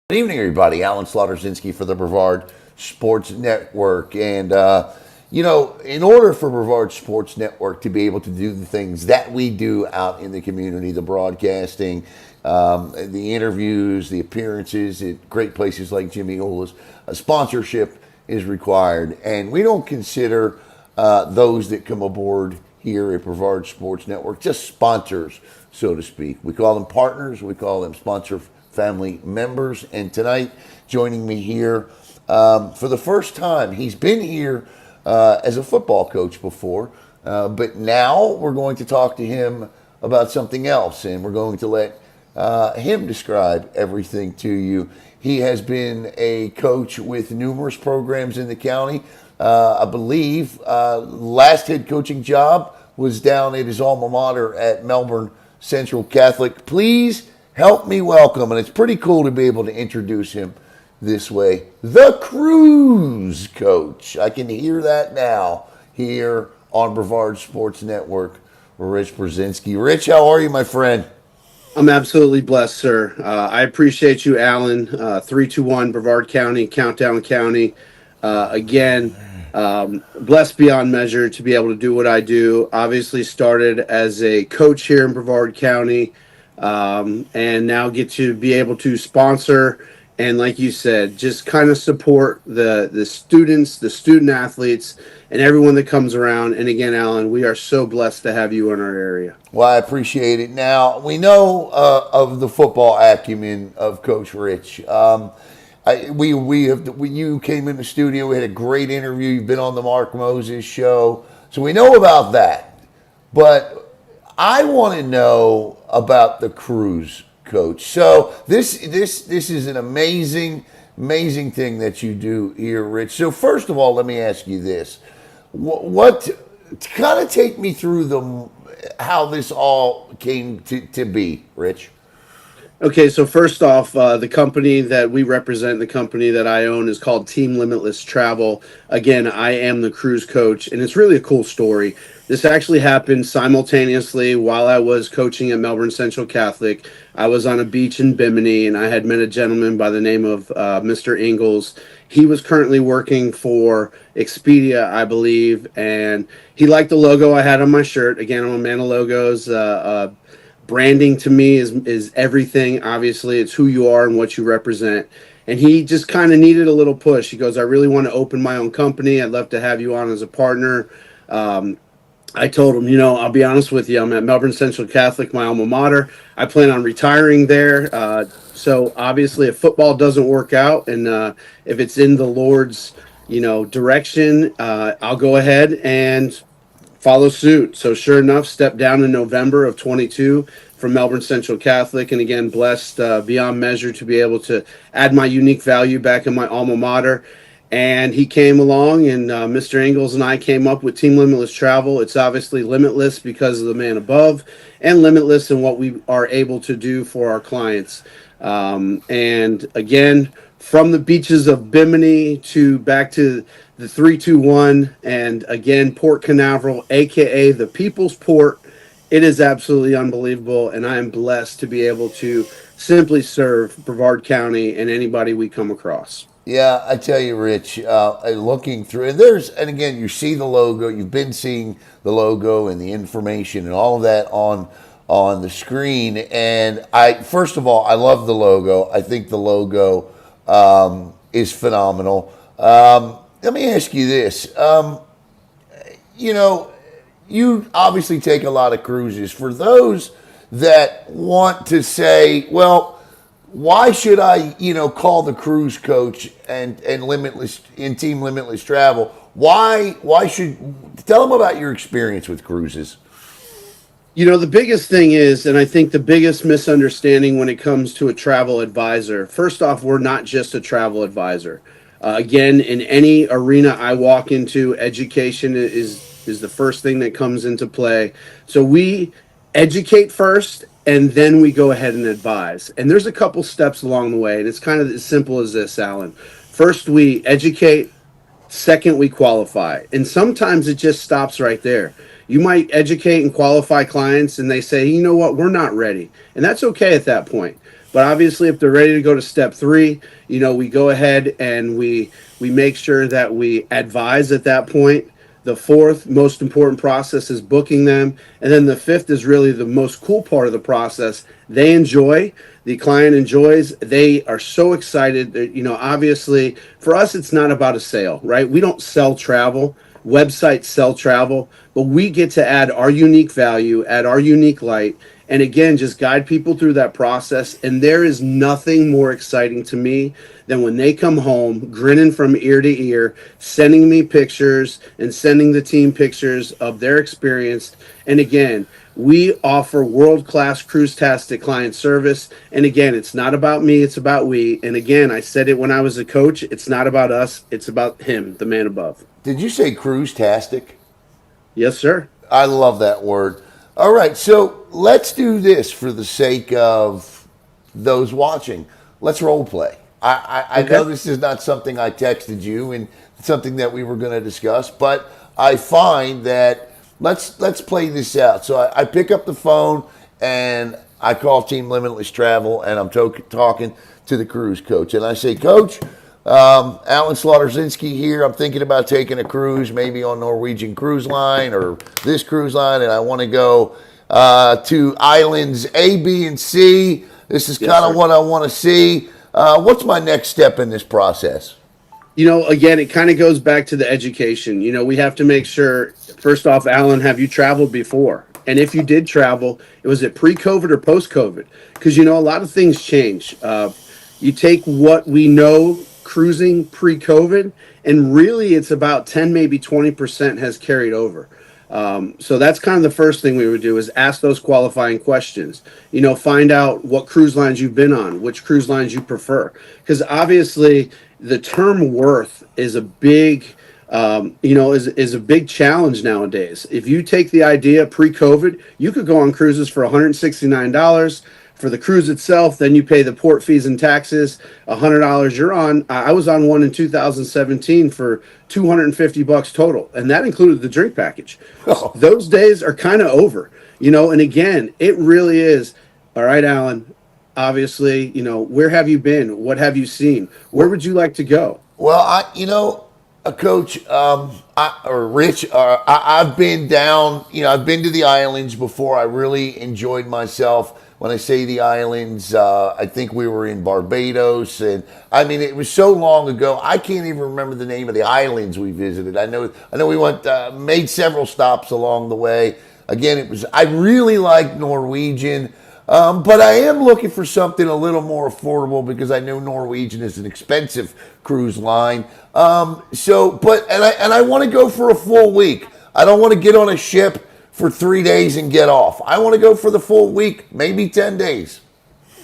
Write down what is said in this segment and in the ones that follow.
Good evening, everybody. Alan Slaughter-Zinsky for the Brevard Sports Network. And, in order for Brevard Sports Network to be able to do the things that we do out in the community, the broadcasting, the interviews, the appearances at great places like Jimmy Ola's, a sponsorship is required. And we don't consider those that come aboard here at Brevard Sports Network just sponsors, so to speak. We call them partners. We call them sponsor family members. And tonight, joining me here for the first time, he's been here as a football coach before, but now we're going to talk to him about something else, and we're going to let him describe everything to you. He has been a coach with numerous programs in the county. I believe last head coaching job was down at his alma mater at Melbourne Central Catholic. Please help me welcome, and it's pretty cool to be able to introduce him this way, the Cruise Coach. I can hear that now here on Brevard Sports Network. Rich PRUZINSKY. Rich, how are you, my friend? I'm absolutely blessed, sir. I appreciate you, Alan. 321 Brevard County, Countdown County. Blessed beyond measure to be able to do what I do. Obviously started as a coach here in Brevard County, and now get to be able to sponsor and, like you said, just kind of support the students, the student athletes, and everyone that comes around. And again, Alan, we are so blessed to have you in our area. Well, I appreciate it. Now, we know of the football acumen of Coach Rich. You came in the studio. We had a great interview. You've been on the Mark Moses show. So we know about that. But I want to know about the Cruise Coach. So this is an amazing thing that you do here, Rich. So first of all, let me ask you this: what kind of take me through how this all came to be, Rich? Okay, so first off, the company that we represent, the company that I own, is called Team Limitless Travel. Again, I am the cruise coach, and it's really a cool story. This actually happened simultaneously while I was coaching at Melbourne Central Catholic. I was on a beach in Bimini, and I had met a gentleman by the name of Mr. Ingalls. He was currently working for Expedia, I believe, and he liked the logo I had on my shirt. Again, I'm a man of logos. Branding to me is everything. Obviously, it's who you are and what you represent. And he just kind of needed a little push. He goes, I really want to open my own company. I'd love to have you on as a partner. I told him, I'll be honest with you. I'm at Melbourne Central Catholic, my alma mater. I plan on retiring there. So obviously, if football doesn't work out and if it's in the Lord's, direction, I'll go ahead and follow suit. So sure enough, stepped down in November of 22 from Melbourne Central Catholic. And again, blessed beyond measure to be able to add my unique value back in my alma mater. And he came along, and Mr. Ingalls and I came up with Team Limitless Travel. It's obviously limitless because of the man above, and limitless in what we are able to do for our clients. And again, from the beaches of Bimini to back to the 321, and again, Port Canaveral, aka the People's Port. It is absolutely unbelievable, and I am blessed to be able to simply serve Brevard County and anybody we come across. Yeah, I tell you, Rich, looking through, and again, you see the logo. You've been seeing the logo and the information and all of that on the screen. And first of all, I love the logo. I think the logo is phenomenal. Let me ask you this. You obviously take a lot of cruises. For those that want to say, well, why should I, call the cruise coach and Limitless in Team Limitless Travel? Why should tell them about your experience with cruises? The biggest thing is, and I think the biggest misunderstanding when it comes to a travel advisor, first off, we're not just a travel advisor. Again, in any arena I walk into, education is the first thing that comes into play. So we educate first, and then we go ahead and advise. And there's a couple steps along the way, and it's kind of as simple as this, Alan. First, we educate. Second, we qualify. And sometimes it just stops right there. You might educate and qualify clients, and they say, you know what, we're not ready. And that's okay at that point. But obviously, if they're ready to go to step 3, we go ahead and we make sure that we advise at that point. The fourth most important process is booking them. And then the fifth is really the most cool part of the process. They enjoy, the client enjoys, they are so excited that, obviously for us, it's not about a sale, right? We don't sell travel. Websites sell travel, but we get to add our unique value, add our unique light, and again, just guide people through that process. And there is nothing more exciting to me than when they come home grinning from ear to ear, sending me pictures and sending the team pictures of their experience. And again, we offer world-class cruise-tastic client service. And again, it's not about me, it's about we. And again, I said it when I was a coach, it's not about us, it's about him, the man above. Did you say cruise-tastic? Yes, sir. I love that word. All right, so let's do this for the sake of those watching. Let's role play. I Okay. know this is not something I texted you and something that we were going to discuss, but I find that let's play this out. So I pick up the phone and I call Team Limitless Travel, and I'm talking to the cruise coach, and I say, Coach, Alan Slaughterzinski here. I'm thinking about taking a cruise, maybe on Norwegian Cruise Line or this cruise line, and I want to go to islands A, B, and C. This is kind of what I want to see. What's my next step in this process? Again, it kind of goes back to the education. We have to make sure, first off, Alan, have you traveled before? And if you did travel, was it pre-COVID or post-COVID? Because, a lot of things change. You take what we know cruising pre-COVID, and really it's about 10, maybe 20% has carried over. So that's kind of the first thing we would do is ask those qualifying questions. Find out what cruise lines you've been on, which cruise lines you prefer. Because obviously the term worth is a big, is a big challenge nowadays. If you take the idea pre-COVID, you could go on cruises for $169 for the cruise itself. Then you pay the port fees and taxes, $100 you're on. I was on one in 2017 for $250 total, and that included the drink package. Oh. Those days are kind of over, and again, it really is. All right, Alan, obviously, where have you been? What have you seen? Where would you like to go? Well, Coach, or Rich, I've been down, I've been to the islands before. I really enjoyed myself. When I say the islands, I think we were in Barbados, and it was so long ago. I can't even remember the name of the islands we visited. I know we went, made several stops along the way. Again, I really like Norwegian, but I am looking for something a little more affordable because I know Norwegian is an expensive cruise line. I want to go for a full week. I don't want to get on a ship for 3 days and get off. I want to go for the full week, maybe 10 days.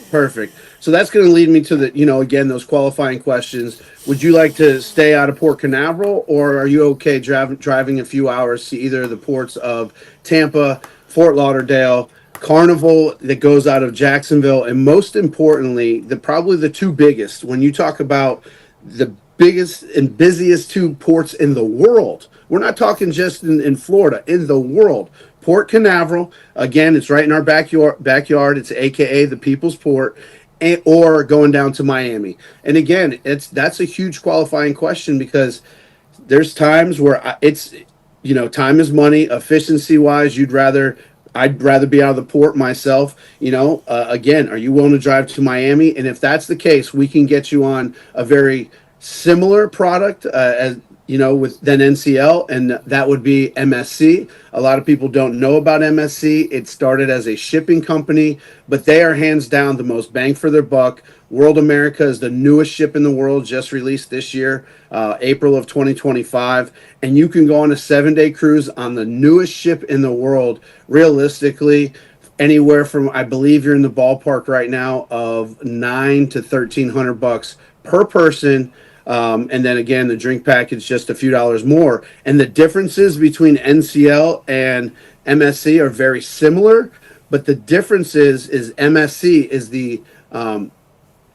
Perfect. So that's going to lead me to again, those qualifying questions. Would you like to stay out of Port Canaveral, or are you okay driving a few hours to either the ports of Tampa, Fort Lauderdale, Carnival that goes out of Jacksonville, and most importantly, probably the two biggest, when you talk about the biggest and busiest two ports in the world. We're not talking just in Florida, in the world. Port Canaveral, again, it's right in our backyard. It's AKA the People's Port, or going down to Miami. And again, that's a huge qualifying question because there's times where time is money. Efficiency wise, I'd rather be out of the port myself. Again, are you willing to drive to Miami? And if that's the case, we can get you on a very similar product than NCL, and that would be MSC. A lot of people don't know about MSC. It started as a shipping company, but they are hands down the most bang for their buck. World America is the newest ship in the world, just released this year, April of 2025. And you can go on a 7-day cruise on the newest ship in the world, realistically, anywhere from, I believe you're in the ballpark right now of $900 to $1,300 per person. And then again, the drink package, just a few dollars more. And the differences between NCL and MSC are very similar, but the difference is MSC is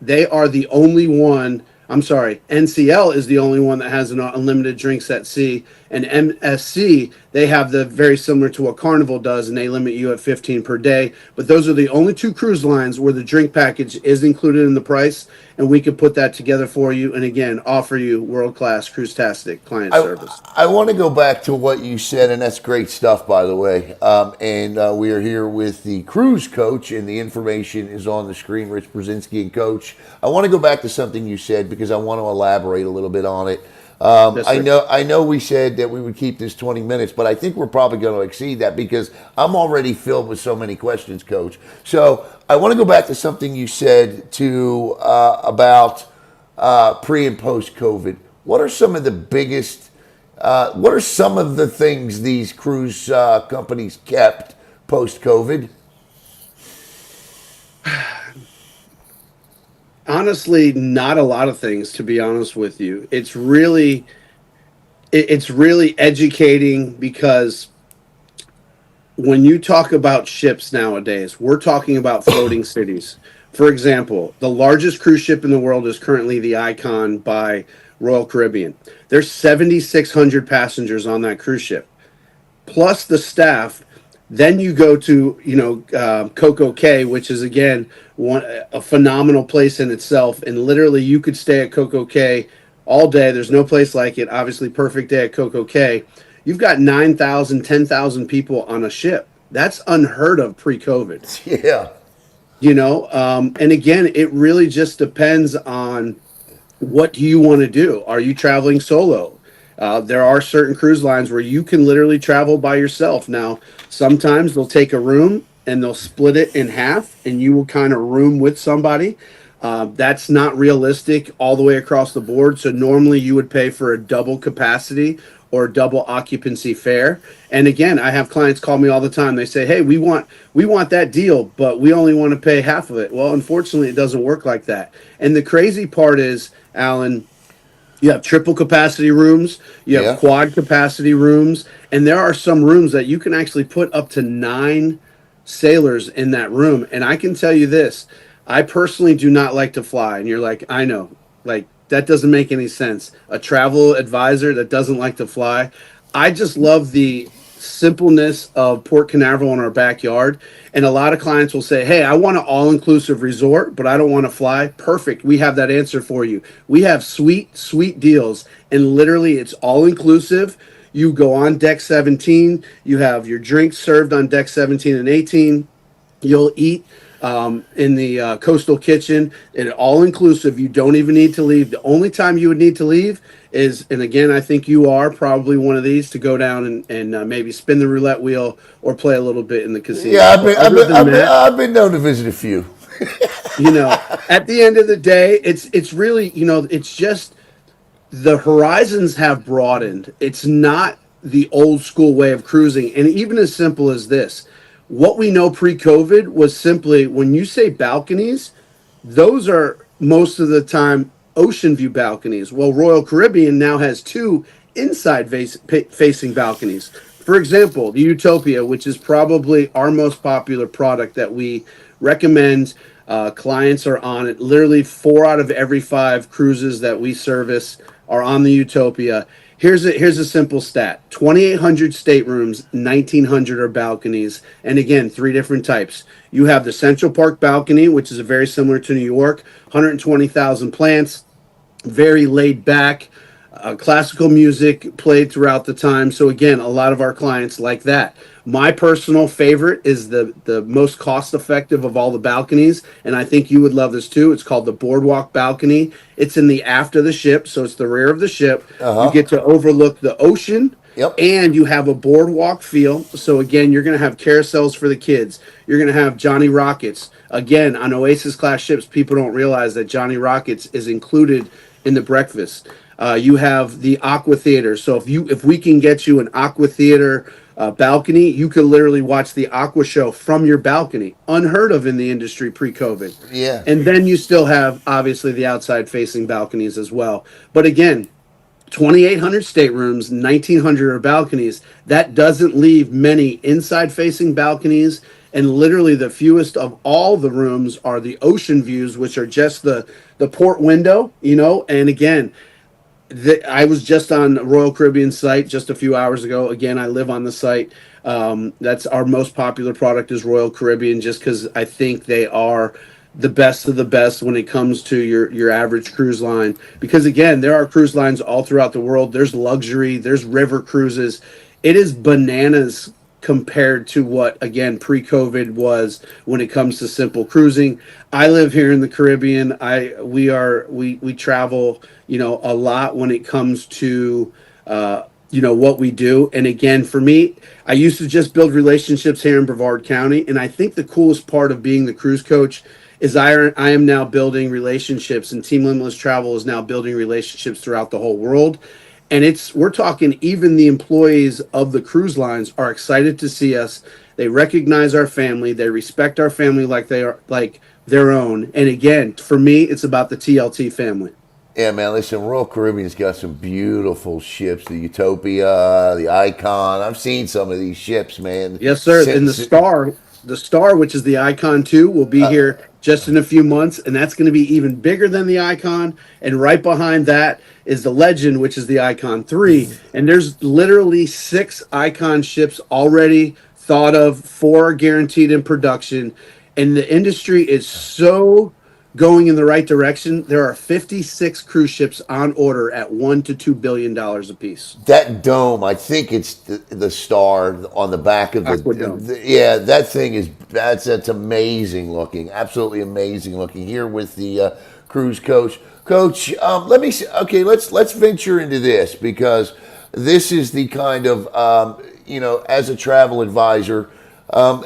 they are the only one I'm sorry, NCL is the only one that has an unlimited drinks at sea. And MSC, they have the very similar to what Carnival does, and they limit you at 15 per day. But those are the only two cruise lines where the drink package is included in the price, and we could put that together for you. And again, offer you world-class cruise-tastic client service. I want to go back to what you said, and that's great stuff, by the way. We are here with the cruise coach, and the information is on the screen, Rich PRUZINSKY and Coach. I want to go back to something you said because I want to elaborate a little bit on it. Yes, I know we said that we would keep this 20 minutes, but I think we're probably going to exceed that because I'm already filled with so many questions, Coach. So I want to go back to something you said about pre and post COVID. What are some of the biggest? What are some of the things these cruise companies kept post COVID? Honestly, not a lot of things, to be honest with you. It's really educating, because when you talk about ships nowadays, we're talking about floating cities. For example, the largest cruise ship in the world is currently the Icon by Royal Caribbean. There's 7,600 passengers on that cruise ship, plus the staff. Then you go to, Coco Cay, which is, again, a phenomenal place in itself. And literally you could stay at Coco Cay all day. There's no place like it. Obviously, perfect day at Coco Cay. You've got 9,000, 10,000 people on a ship. That's unheard of pre-COVID. Yeah. And again, it really just depends on what do you want to do. Are you traveling solo? There are certain cruise lines where you can literally travel by yourself. Now, sometimes they'll take a room and they'll split it in half, and you will kind of room with somebody. That's not realistic all the way across the board. So normally you would pay for a double capacity or double occupancy fare. And again, I have clients call me all the time. They say, "Hey, we want that deal, but we only want to pay half of it." Well, unfortunately, it doesn't work like that. And the crazy part is, Alan, you have triple capacity rooms, you have quad capacity rooms, and there are some rooms that you can actually put up to 9 sailors in that room. And I can tell you this, I personally do not like to fly. And you're like, I know, like, that doesn't make any sense. A travel advisor that doesn't like to fly. I just love the simpleness of Port Canaveral in our backyard. And a lot of clients will say, "Hey, I want an all-inclusive resort, but I don't want to fly." Perfect. We have that answer for you. We have sweet, sweet deals. And literally, it's all-inclusive. You go on deck 17. You have your drinks served on deck 17 and 18. You'll eat in the coastal kitchen, and all inclusive. You don't even need to leave. The only time you would need to leave is, and again, I think you are probably one of these, to go down and maybe spin the roulette wheel or play a little bit in the casino. Yeah, I've been known to visit a few. At the end of the day, it's really, it's just the horizons have broadened. It's not the old school way of cruising. And even as simple as this, what we know pre-COVID was simply, when you say balconies, those are most of the time ocean view balconies. Well, Royal Caribbean now has 2 inside facing balconies. For example, the Utopia, which is probably our most popular product that we recommend. Clients are on it. Literally 4 out of every 5 cruises that we service are on the Utopia. Here's a simple stat: 2,800 staterooms, 1,900 are balconies, and again, 3 different types. You have the Central Park balcony, which is very similar to New York, 120,000 plants, very laid back, classical music played throughout the time. So again, a lot of our clients like that. My personal favorite is the most cost-effective of all the balconies, and I think you would love this too. It's called the Boardwalk Balcony. It's in the aft of the ship, so it's the rear of the ship. You get to overlook the ocean, and you have a boardwalk feel. So again, you're going to have carousels for the kids. You're going to have Johnny Rockets. Again, on Oasis-class ships, people don't realize that Johnny Rockets is included in the breakfast. You have the Aqua Theater. So if we can get you an Aqua Theater balcony, you could literally watch the Aqua show from your balcony. Unheard of in the industry pre-COVID. Yeah. And then you still have, obviously, the outside-facing balconies as well. But again, 2,800 staterooms, 1,900 are balconies. That doesn't leave many inside-facing balconies. and literally the fewest of all the rooms are the ocean views, which are just the port window, and again, I was just on Royal Caribbean site just a few hours ago. Again, I live on the site. That's our most popular product is Royal Caribbean, just because I think they are the best of the best when it comes to your average cruise line. Because again, there are cruise lines all throughout the world. There's luxury, there's river cruises. It is bananas compared to what again pre-COVID was when it comes to simple cruising. I live here in the Caribbean. We travel, a lot when it comes to what we do. And again, for me, I used to just build relationships here in Brevard County, and I think the coolest part of being the cruise coach is I am now building relationships, and Team Limitless Travel is now building relationships throughout the whole world. And we're talking even the employees of the cruise lines are excited to see us. They recognize our family. They respect our family like they are like their own. And again, for me, it's about the TLT family. Yeah, man, listen, Royal Caribbean's got some beautiful ships, the Utopia, the Icon. I've seen some of these ships, man. Yes, sir. And the Star, which is the Icon 2, will be here just in a few months, and that's going to be even bigger than the Icon. And right behind that is the Legend, which is the Icon 3. And there's literally 6 Icon ships already thought of, 4 guaranteed in production. And the industry is so going in the right direction. There are 56 cruise ships on order at $1 to $2 billion a piece. That dome, I think it's the Star on the back of yeah, that thing that's amazing looking, absolutely amazing looking. Here with the cruise coach. Coach, let me see. Okay, let's venture into this, because this is the kind of as a travel advisor.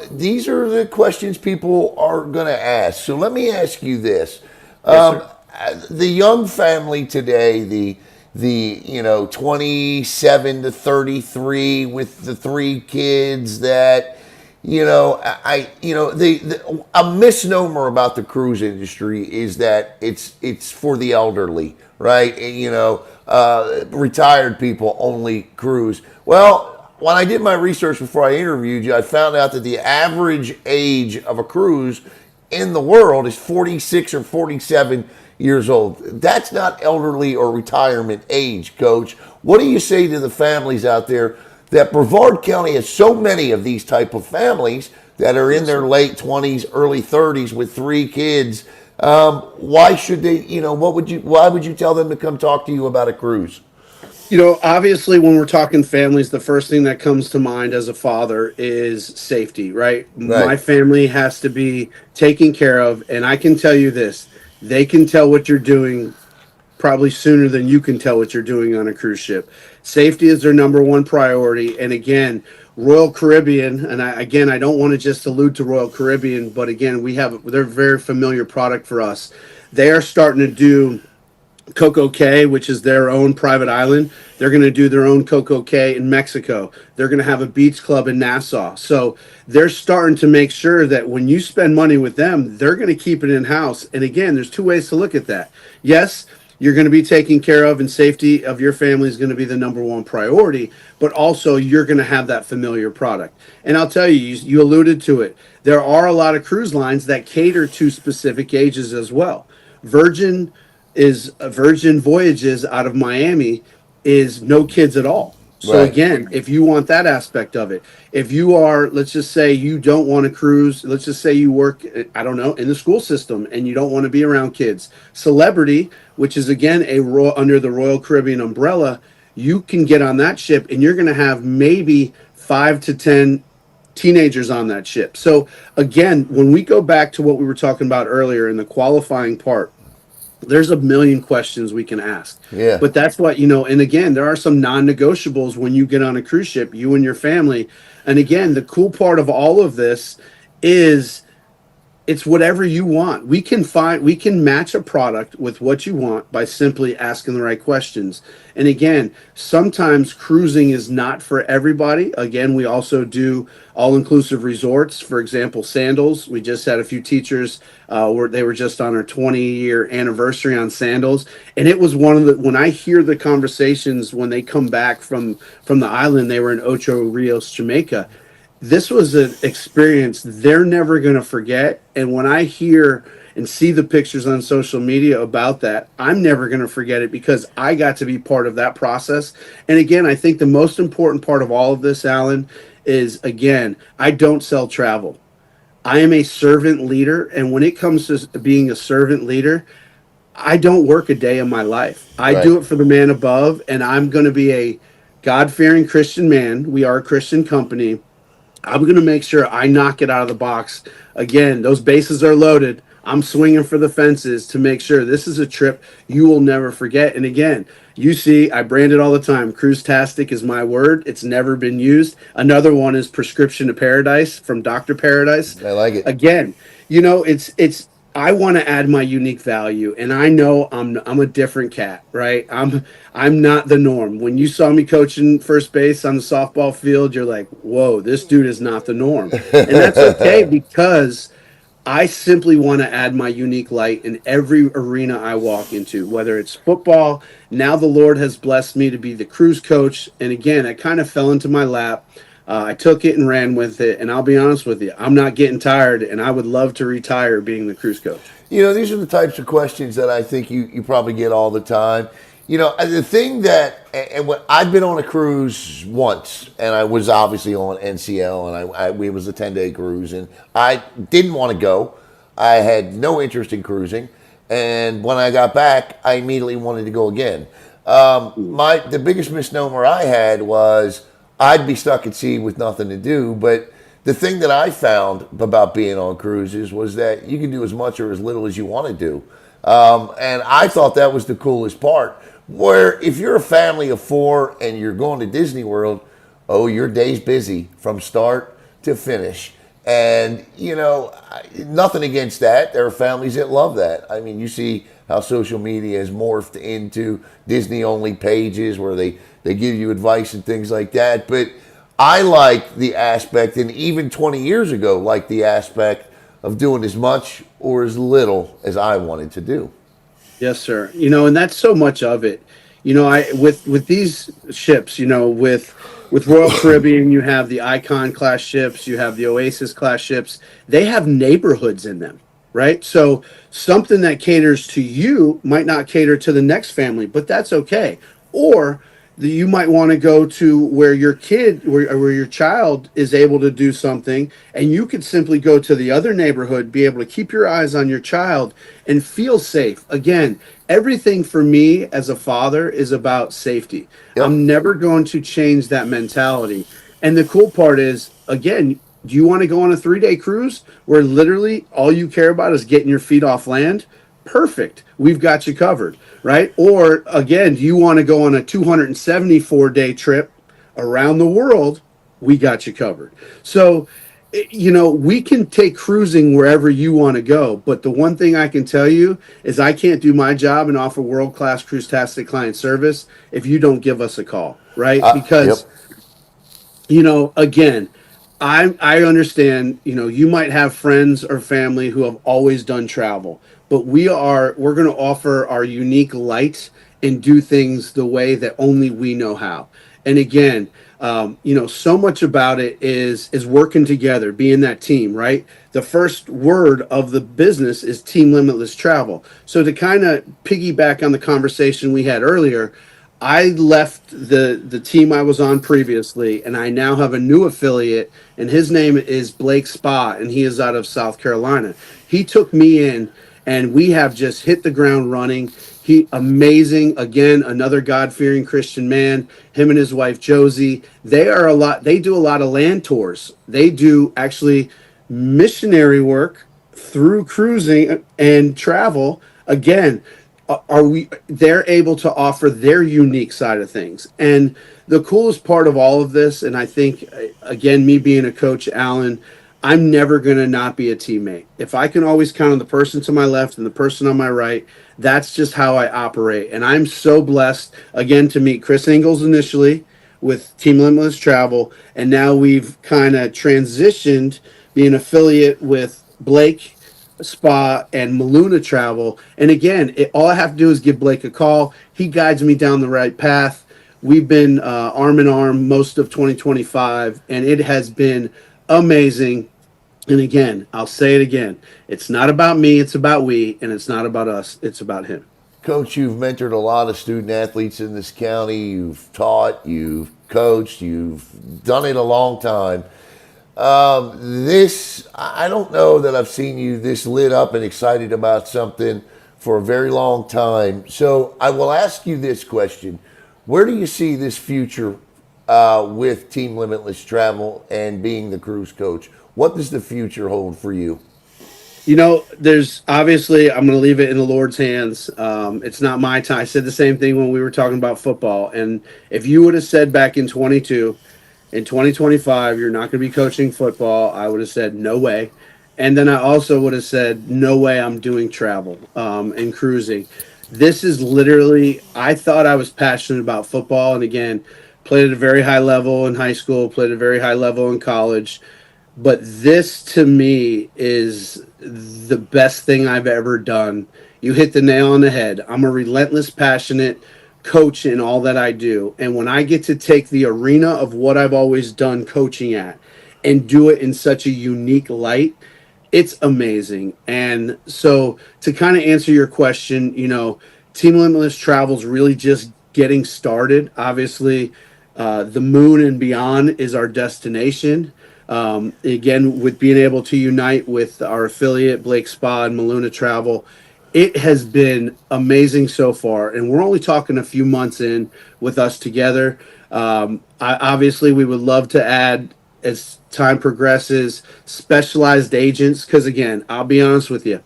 These are the questions people are going to ask. So let me ask you this: the young family today, the 27 to 33 with the 3 kids that a misnomer about the cruise industry is that it's for the elderly, right? Retired people only cruise. Well, when I did my research before I interviewed you, I found out that the average age of a cruise in the world is 46 or 47 years old. That's not elderly or retirement age, Coach. What do you say to the families out there that Brevard County has so many of these type of families that are in their late 20s, early 30s with 3 kids? Why should they, why would you tell them to come talk to you about a cruise? Obviously, when we're talking families, the first thing that comes to mind as a father is safety, right? My family has to be taken care of, and I can tell you this: they can tell what you're doing probably sooner than you can tell what you're doing on a cruise ship. Safety is their number one priority. And again, Royal Caribbean, and I don't want to just allude to Royal Caribbean, but again, they're a very familiar product for us. They are starting to do Coco Cay, which is their own private island. They're going to do their own Coco Cay in Mexico. They're going to have a beach club in Nassau. So they're starting to make sure that when you spend money with them, they're going to keep it in-house. And again, there's 2 ways to look at that. Yes, you're going to be taken care of, and safety of your family is going to be the number one priority, but also you're going to have that familiar product. And I'll tell you alluded to it. There are a lot of cruise lines that cater to specific ages as well. Virgin Voyages out of Miami is no kids at all. So again, if you want that aspect of it, if you are, let's just say you don't want to cruise, let's just say you work, I don't know, in the school system and you don't want to be around kids. Celebrity, which is again under the Royal Caribbean umbrella, you can get on that ship and you're going to have maybe 5 to 10 teenagers on that ship. So again, when we go back to what we were talking about earlier in the qualifying part, there's a million questions we can ask. Yeah. But that's what, and again, there are some non-negotiables when you get on a cruise ship, you and your family. And again, the cool part of all of this is it's whatever you want. We can match a product with what you want by simply asking the right questions. And again, sometimes cruising is not for everybody. Again, we also do all-inclusive resorts. For example, Sandals. We just had a few teachers they were just on our 20-year anniversary on Sandals. And it was when I hear the conversations when they come back from the island, they were in Ocho Rios, Jamaica. this was an experience they're never going to forget. And when I hear and see the pictures on social media about that, I'm never going to forget it because I got to be part of that process. And again, I think the most important part of all of this, Alan, is again, I don't sell travel. I am a servant leader. And when it comes to being a servant leader, I don't work a day in my life. I Right. do it for the man above, and I'm going to be a God fearing Christian man. We are a Christian company. I'm going to make sure I knock it out of the box. Again, those bases are loaded. I'm swinging for the fences to make sure this is a trip you will never forget. And again, you see, I brand it all the time. Cruise-tastic is my word. It's never been used. Another one is Prescription to Paradise from Dr. Paradise. I like it. Again, it's I want to add my unique value, and I know I'm a different cat, right? I'm not the norm. When you saw me coaching first base on the softball field, you're like, whoa, this dude is not the norm. And that's okay because I simply want to add my unique light in every arena I walk into, whether it's football. Now the Lord has blessed me to be the cruise coach. And again, it kind of fell into my lap. I took it and ran with it. And I'll be honest with you, I'm not getting tired, and I would love to retire being the cruise coach. These are the types of questions that I think you probably get all the time. The thing that, and when I've been on a cruise once, and I was obviously on NCL, and it was a 10-day cruise, and I didn't want to go. I had no interest in cruising, and when I got back, I immediately wanted to go again. The biggest misnomer I had was I'd be stuck at sea with nothing to do, but the thing that I found about being on cruises was that you can do as much or as little as you want to do. And I thought that was the coolest part. Where if you're a family of four and you're going to Disney World, oh, your day's busy from start to finish. And, nothing against that. There are families that love that. I mean, you see how social media has morphed into Disney-only pages where they give you advice and things like that. But I like the aspect, and even 20 years ago, like the aspect of doing as much or as little as I wanted to do. Yes, sir. And that's so much of it. I with these ships, with Royal Caribbean, you have the Icon class ships, you have the Oasis class ships. They have neighborhoods in them, right? So something that caters to you might not cater to the next family, but that's okay. Or you might want to go to where your kid, where your child is able to do something, and you could simply go to the other neighborhood, be able to keep your eyes on your child and feel safe. Again, everything for me as a father is about safety. Yep. I'm never going to change that mentality. And the cool part is, again, do you want to go on a 3-day cruise where literally all you care about is getting your feet off land? Perfect. We've got you covered, right? Or again, do you want to go on a 274-day trip around the world? We got you covered. So, we can take cruising wherever you want to go. But the one thing I can tell you is I can't do my job and offer world-class cruise-tastic client service if you don't give us a call, right? Because, again, I understand, you might have friends or family who have always done travel, but we're going to offer our unique light and do things the way that only we know how. And again, so much about it is working together, being that team, right? The first word of the business is Team Limitless Travel. So to kind of piggyback on the conversation we had earlier, I left the team I was on previously, and I now have a new affiliate, and his name is Blake Spa, and he is out of South Carolina. He took me in, and we have just hit the ground running. He amazing, again, another God-fearing Christian man. Him and his wife Josie, they do a lot of land tours. They do actually missionary work through cruising and travel. Again, they're able to offer their unique side of things. And the coolest part of all of this, and I think, again, me being a coach, Alan, I'm never going to not be a teammate. If I can always count on the person to my left and the person on my right, that's just how I operate. And I'm so blessed, again, to meet Chris Ingalls initially with Team Limitless Travel. And now we've kind of transitioned, being affiliate with Blake Spa and Maluna Travel. And again, all I have to do is give Blake a call. He guides me down the right path. We've been arm in arm most of 2025, and it has been amazing. And again, I'll say it again. It's not about me, it's about we, and it's not about us, it's about him. Coach, you've mentored a lot of student athletes in this county. You've taught, you've coached, you've done it a long time. I don't know that I've seen you this lit up and excited about something for a very long time. So I will ask you this question. Where do you see this future with Team Limitless Travel and being the cruise coach? What does the future hold for you? There's obviously, I'm going to leave it in the Lord's hands. It's not my time. I said the same thing when we were talking about football. And if you would have said back in 2025, you're not going to be coaching football, I would have said, no way. And then I also would have said, no way I'm doing travel and cruising. This is literally, I thought I was passionate about football. And again, played at a very high level in high school, played at a very high level in college. But this to me is the best thing I've ever done. You hit the nail on the head. I'm a relentless, passionate coach in all that I do. And when I get to take the arena of what I've always done coaching at and do it in such a unique light, it's amazing. And so to kind of answer your question, Team Limitless Travel's really just getting started. Obviously, the moon and beyond is our destination. Again, with being able to unite with our affiliate, Blake Spa and Maluna Travel, it has been amazing so far. And we're only talking a few months in with us together. Obviously, we would love to add, as time progresses, specialized agents. Because again, I'll be honest with you,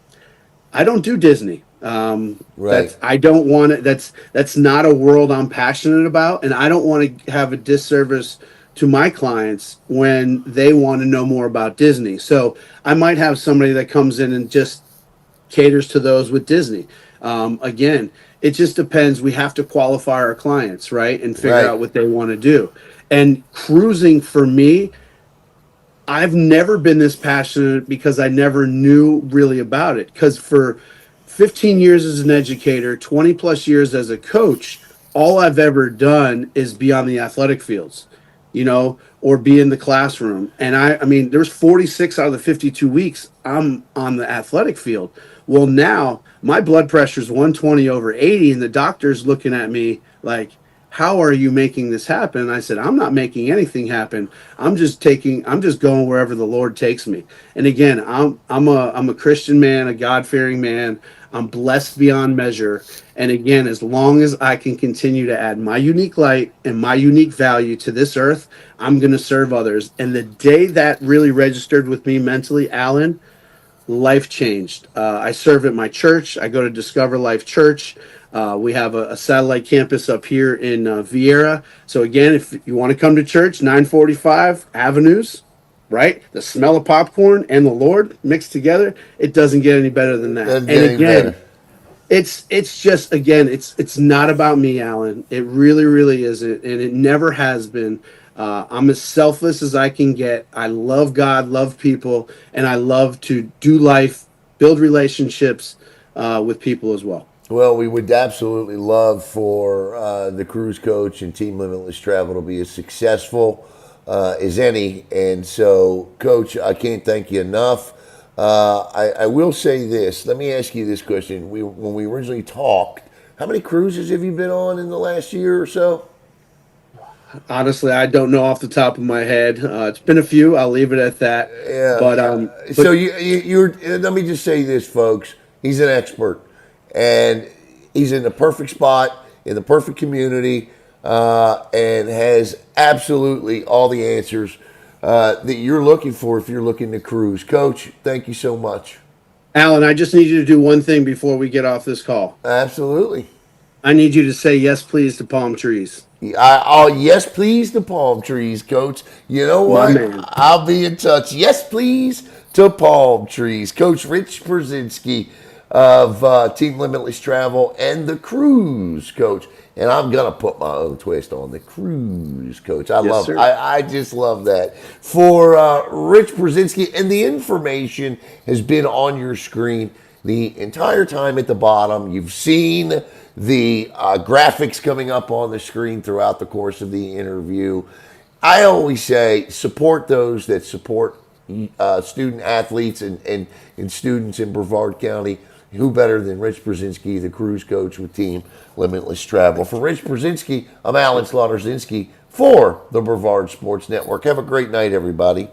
I don't do Disney. Right. I don't want it. That's not a world I'm passionate about. And I don't want to have a disservice to my clients when they want to know more about Disney. So I might have somebody that comes in and just caters to those with Disney. Again, it just depends. We have to qualify our clients, right? And figure Right. out what they want to do. And cruising for me, I've never been this passionate because I never knew really about it. Because for 15 years as an educator, 20 plus years as a coach, all I've ever done is be on the athletic fields, or be in the classroom. And I mean, there's 46 out of the 52 weeks I'm on the athletic field. Well, now my blood pressure is 120 over 80, and the doctor's looking at me like, how are you making this happen? And I said, I'm not making anything happen. I'm just going wherever the Lord takes me. And again, I'm a Christian man, a God-fearing man. I'm blessed beyond measure. And again, as long as I can continue to add my unique light and my unique value to this earth, I'm going to serve others. And the day that really registered with me mentally, Alan, life changed. I serve at my church. I go to Discover Life Church. We have a satellite campus up here in Vieira. So again, if you want to come to church, 945 Avenues, right? The smell of popcorn and the Lord mixed together, it doesn't get any better than that. Doesn't And get any again, better. it's just, again, it's not about me, Alan. It really, really isn't, and it never has been. I'm as selfless as I can get. I love God, love people, and I love to do life, build relationships with people as well. Well, we would absolutely love for the cruise coach and Team Limitless Travel to be as successful as any. And so, Coach, I can't thank you enough. I will say this. Let me ask you this question. When we originally talked, how many cruises have you been on in the last year or so? Honestly, I don't know off the top of my head. It's been a few. I'll leave it at that. Yeah. But So you're. Let me just say this, folks. He's an expert, and he's in the perfect spot in the perfect community, and has absolutely all the answers that you're looking for if you're looking to cruise. Coach, thank you so much. Alan, I just need you to do one thing before we get off this call. Absolutely. I need you to say yes, please, to palm trees. Oh, yes, please, the palm trees, Coach. You know My what? man. I'll be in touch. Yes, please, to palm trees. Coach Rich PRUZINSKY of Team Limitless Travel and the Cruise Coach. And I'm going to put my own twist on the Cruise Coach. I Yes, love sir. it. I just love that. For Rich PRUZINSKY, and the information has been on your screen the entire time at the bottom. You've seen the graphics coming up on the screen throughout the course of the interview. I always say support those that support student athletes and students in Brevard County. Who better than Rich Brzezinski, the cruise coach with Team Limitless Travel? For Rich Brzezinski, I'm Alan Slaughter-Zinski for the Brevard Sports Network. Have a great night, everybody.